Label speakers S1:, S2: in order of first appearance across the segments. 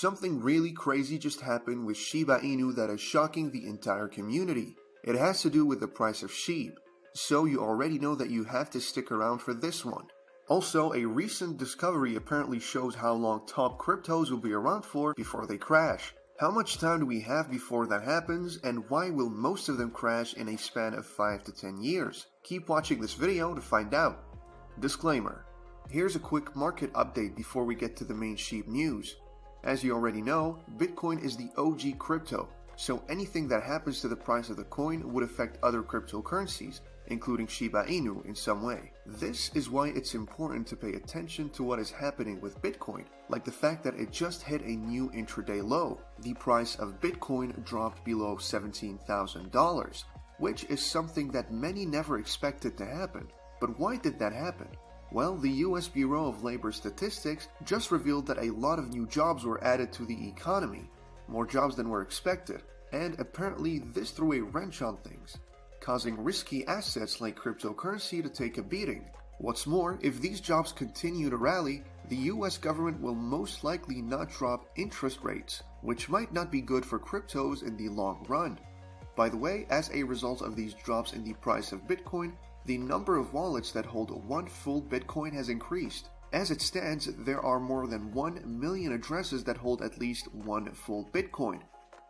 S1: Something really crazy just happened with Shiba Inu that is shocking the entire community. It has to do with the price of Shib, so you already know that you have to stick around for this one. Also, a recent discovery apparently shows how long top cryptos will be around for before they crash. How much time do we have before that happens, and why will most of them crash in a span of 5 to 10 years? Keep watching this video to find out. Disclaimer. Here's a quick market update before we get to the main Shib news. As you already know, Bitcoin is the OG crypto, so anything that happens to the price of the coin would affect other cryptocurrencies, including Shiba Inu in some way. This is why it's important to pay attention to what is happening with Bitcoin, like the fact that it just hit a new intraday low. The price of Bitcoin dropped below $17,000, which is something that many never expected to happen. But why did that happen? Well, the US Bureau of Labor Statistics just revealed that a lot of new jobs were added to the economy, more jobs than were expected, and apparently this threw a wrench on things, causing risky assets like cryptocurrency to take a beating. What's more, if these jobs continue to rally, the US government will most likely not drop interest rates, which might not be good for cryptos in the long run. By the way, as a result of these drops in the price of Bitcoin, the number of wallets that hold one full Bitcoin has increased. As it stands, there are more than 1 million addresses that hold at least one full Bitcoin.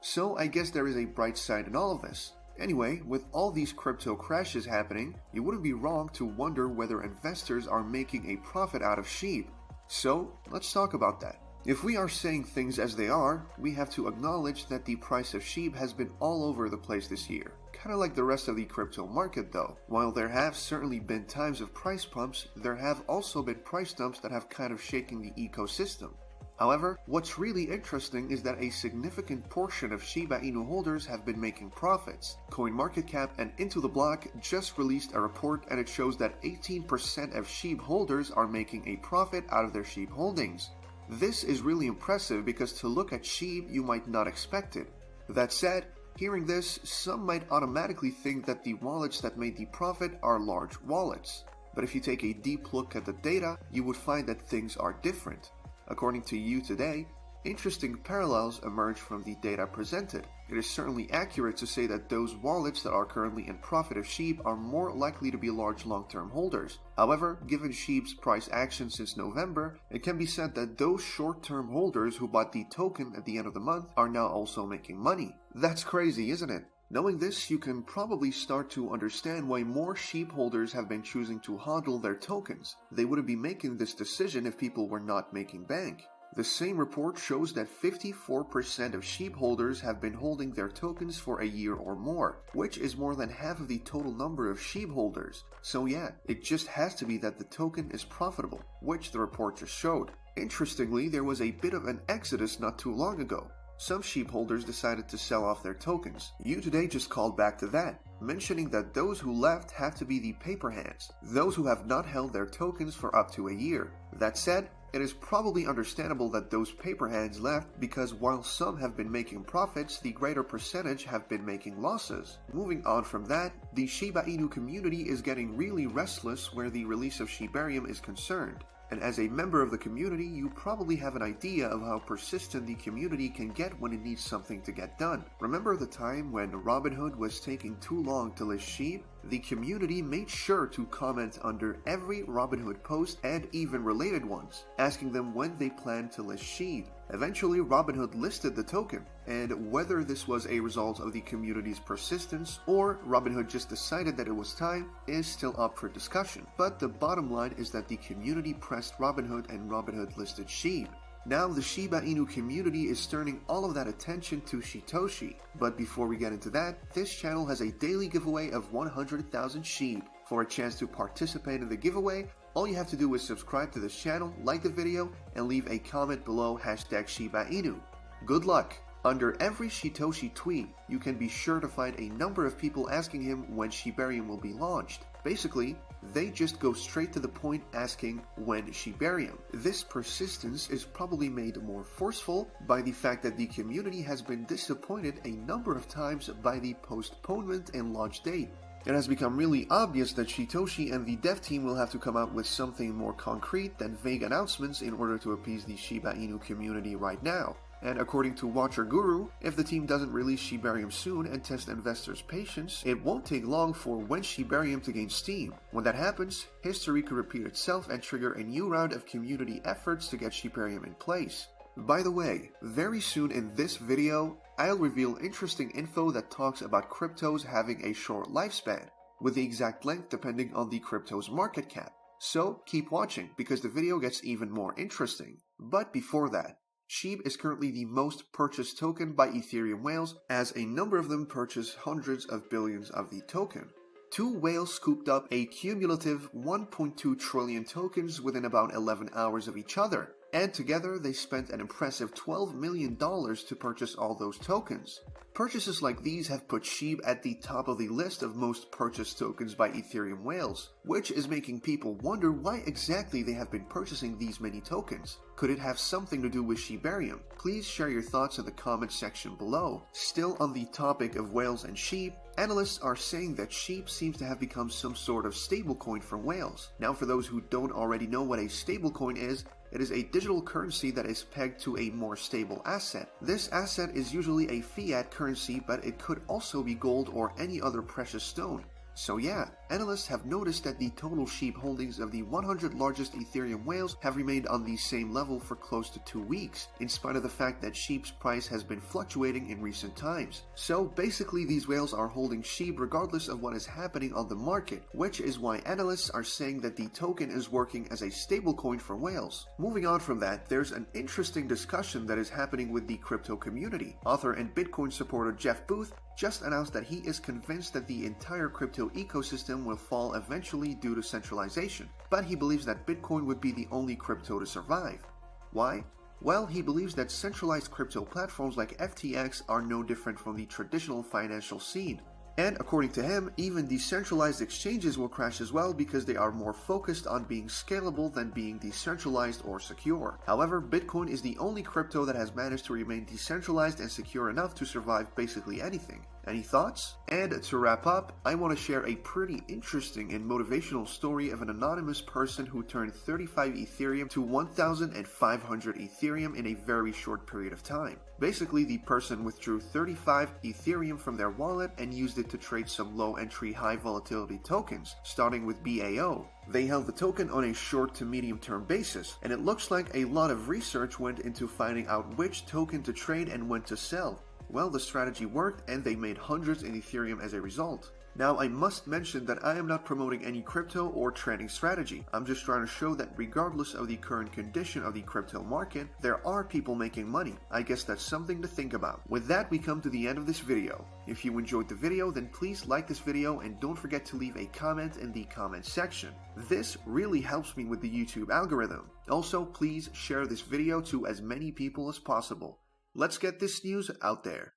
S1: So I guess there is a bright side in all of this. Anyway, with all these crypto crashes happening, you wouldn't be wrong to wonder whether investors are making a profit out of Shib. So let's talk about that. If we are saying things as they are, we have to acknowledge that the price of Shib has been all over the place this year. Kinda like the rest of the crypto market though. While there have certainly been times of price pumps, there have also been price dumps that have kind of shaken the ecosystem. However, what's really interesting is that a significant portion of Shiba Inu holders have been making profits. CoinMarketCap and Into the Block just released a report and it shows that 18% of Shib holders are making a profit out of their Shib holdings. This is really impressive because to look at Shib you might not expect it. That said, hearing this, some might automatically think that the wallets that made the profit are large wallets. But if you take a deep look at the data, you would find that things are different. According to You Today, interesting parallels emerge from the data presented. It is certainly accurate to say that those wallets that are currently in profit of Shib are more likely to be large long-term holders. However, given Shib's price action since November, it can be said that those short-term holders who bought the token at the end of the month are now also making money. That's crazy, isn't it? Knowing this, you can probably start to understand why more Shib holders have been choosing to hodl their tokens. They wouldn't be making this decision if people were not making bank. The same report shows that 54% of Shib holders have been holding their tokens for a year or more, which is more than half of the total number of Shib holders. So yeah, it just has to be that the token is profitable, which the report just showed. Interestingly, there was a bit of an exodus not too long ago. Some Shib holders decided to sell off their tokens. You Today just called back to that, mentioning that those who left have to be the paper hands, those who have not held their tokens for up to a year. That said, it is probably understandable that those paper hands left because while some have been making profits, the greater percentage have been making losses. Moving on from that, the Shiba Inu community is getting really restless where the release of Shibarium is concerned. And as a member of the community, you probably have an idea of how persistent the community can get when it needs something to get done. Remember the time when Robinhood was taking too long to list Shib? The community made sure to comment under every Robinhood post and even related ones, asking them when they planned to list Shib. Eventually, Robinhood listed the token, and whether this was a result of the community's persistence or Robinhood just decided that it was time is still up for discussion. But the bottom line is that the community pressed Robinhood and Robinhood listed Shib. Now the Shiba Inu community is turning all of that attention to Shitoshi. But before we get into that, this channel has a daily giveaway of 100,000 Shib. For a chance to participate in the giveaway, all you have to do is subscribe to this channel, like the video, and leave a comment below #ShibaInu. Good luck! Under every Shitoshi tweet, you can be sure to find a number of people asking him when Shibarium will be launched. Basically, they just go straight to the point asking when Shibarium. This persistence is probably made more forceful by the fact that the community has been disappointed a number of times by the postponement and launch date. It has become really obvious that Shitoshi and the dev team will have to come out with something more concrete than vague announcements in order to appease the Shiba Inu community right now. And according to Watcher Guru, if the team doesn't release Shibarium soon and test investors' patience, it won't take long for when Shibarium to gain steam. When that happens, history could repeat itself and trigger a new round of community efforts to get Shibarium in place. By the way, very soon in this video, I'll reveal interesting info that talks about cryptos having a short lifespan, with the exact length depending on the crypto's market cap. So keep watching because the video gets even more interesting. But before that, Shib is currently the most purchased token by Ethereum whales, as a number of them purchase hundreds of billions of the token. 2 whales scooped up a cumulative 1.2 trillion tokens within about 11 hours of each other, and together they spent an impressive $12 million to purchase all those tokens. Purchases like these have put Shib at the top of the list of most purchased tokens by Ethereum whales, which is making people wonder why exactly they have been purchasing these many tokens. Could it have something to do with Shibarium? Please share your thoughts in the comment section below. Still on the topic of whales and Shib, analysts are saying that Shib seems to have become some sort of stablecoin for whales. Now, for those who don't already know what a stablecoin is, it is a digital currency that is pegged to a more stable asset. This asset is usually a fiat currency, but it could also be gold or any other precious stone. So yeah, analysts have noticed that the total Shib holdings of the 100 largest Ethereum whales have remained on the same level for close to 2 weeks, in spite of the fact that Shib's price has been fluctuating in recent times. So basically these whales are holding Shib regardless of what is happening on the market, which is why analysts are saying that the token is working as a stablecoin for whales. Moving on from that, there's an interesting discussion that is happening with the crypto community. Author and Bitcoin supporter Jeff Booth just announced that he is convinced that the entire crypto ecosystem will fall eventually due to centralization, but he believes that Bitcoin would be the only crypto to survive. Why? Well, he believes that centralized crypto platforms like FTX are no different from the traditional financial scene. And according to him, even decentralized exchanges will crash as well because they are more focused on being scalable than being decentralized or secure. However, Bitcoin is the only crypto that has managed to remain decentralized and secure enough to survive basically anything. Any thoughts? And to wrap up, I want to share a pretty interesting and motivational story of an anonymous person who turned 35 Ethereum to 1,500 Ethereum in a very short period of time. Basically, the person withdrew 35 Ethereum from their wallet and used it to trade some low entry high volatility tokens, starting with BAO. They held the token on a short to medium term basis, and it looks like a lot of research went into finding out which token to trade and when to sell. Well, the strategy worked and they made hundreds in Ethereum as a result. Now, I must mention that I am not promoting any crypto or trading strategy. I'm just trying to show that regardless of the current condition of the crypto market, there are people making money. I guess that's something to think about. With that, we come to the end of this video. If you enjoyed the video, then please like this video and don't forget to leave a comment in the comment section. This really helps me with the YouTube algorithm. Also, please share this video to as many people as possible. Let's get this news out there.